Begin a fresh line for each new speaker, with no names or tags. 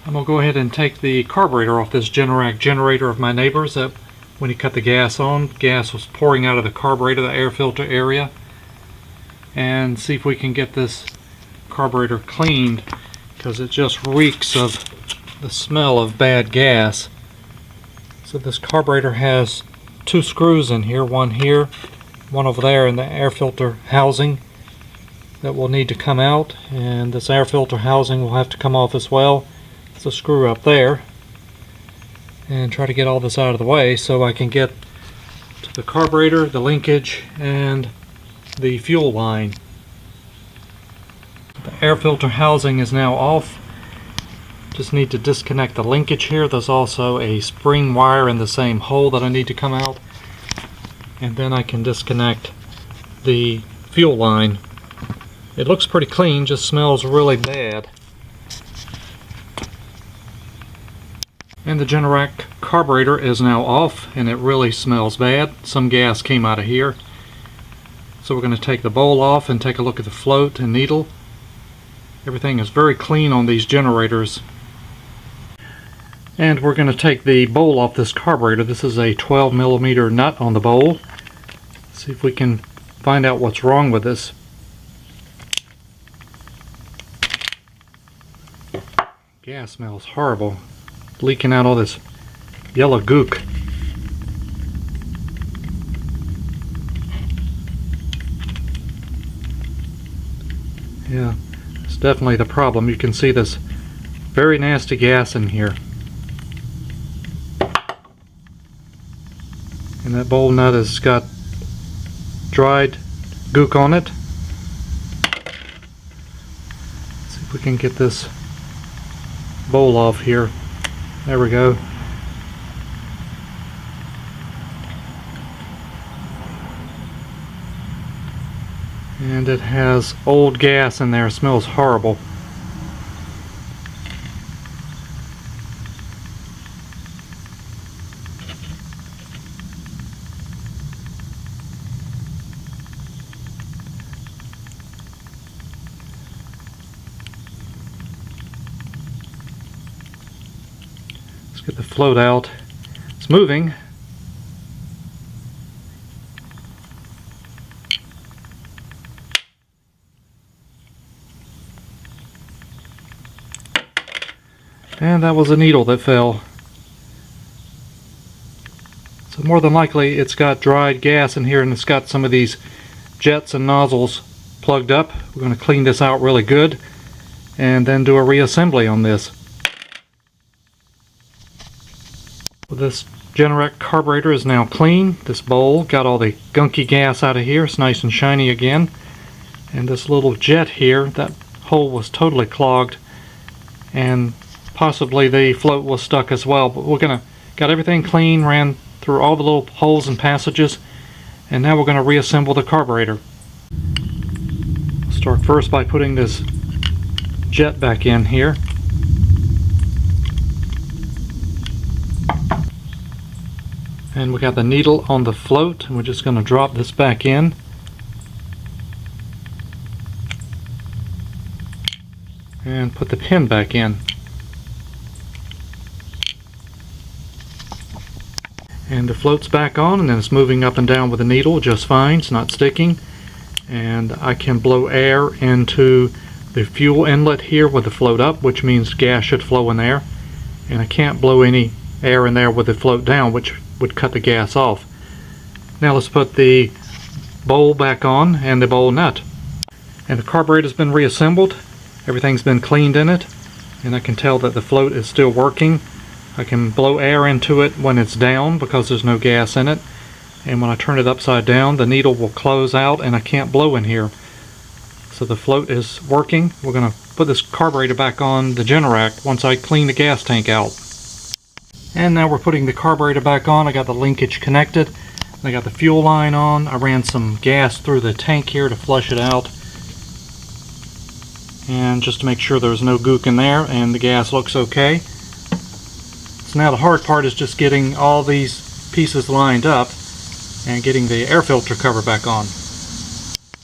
I'm going to go ahead and take the carburetor off this Generac generator of my neighbor's. That when he cut the gas on, gas was pouring out of the carburetor, the air filter area, and see if we can get this carburetor cleaned, because it just reeks of the smell of bad gas. So this carburetor has two screws in here, one here, one over there in the air filter housing that will need to come out, and this air filter housing will have to come off as well. So screw up there and try to get all this out of the way so I can get to the carburetor, the linkage, and the fuel line. The air filter housing is now off. Just need to disconnect the linkage here. There's also a spring wire in the same hole that I need to come out, and then I can disconnect the fuel line. It looks pretty clean, just smells really bad. And the Generac carburetor is now off, and it really smells bad. Some gas came out of here. So we're going to take the bowl off and take a look at the float and needle. Everything is very clean on these generators. And we're going to take the bowl off this carburetor. This is a 12mm nut on the bowl. See if we can find out what's wrong with this. Gas smells horrible. Leaking out all this yellow gook. Yeah, it's definitely the problem. You can see this very nasty gas in here. And that bowl nut has got dried gook on it. Let's see if we can get this bowl off here. There we go. And it has old gas in there. It smells horrible. Get the float out. It's moving. And that was a needle that fell. So more than likely it's got dried gas in here, and it's got some of these jets and nozzles plugged up. We're going to clean this out really good and then do a reassembly on this. Well, this Generac carburetor is now clean. This bowl got all the gunky gas out of here. It's nice and shiny again. And this little jet here, that hole was totally clogged, and possibly the float was stuck as well. But we're gonna got everything clean, ran through all the little holes and passages, and now we're going to reassemble the carburetor. Start first by putting this jet back in here. And we got the needle on the float, and we're just going to drop this back in. And put the pin back in. And the float's back on, and then it's moving up and down with the needle just fine. It's not sticking. And I can blow air into the fuel inlet here with the float up, which means gas should flow in there. And I can't blow any air in there with the float down, which would cut the gas off. Now let's put the bowl back on and the bowl nut. And the carburetor's been reassembled. Everything's been cleaned in it, and I can tell that the float is still working. I can blow air into it when it's down because there's no gas in it, and when I turn it upside down the needle will close out and I can't blow in here. So the float is working. We're going to put this carburetor back on the Generac once I clean the gas tank out. And now we're putting the carburetor back on. I got the linkage connected. I got the fuel line on. I ran some gas through the tank here to flush it out, and just to make sure there's no gook in there, and the gas looks okay. So now the hard part is just getting all these pieces lined up and getting the air filter cover back on.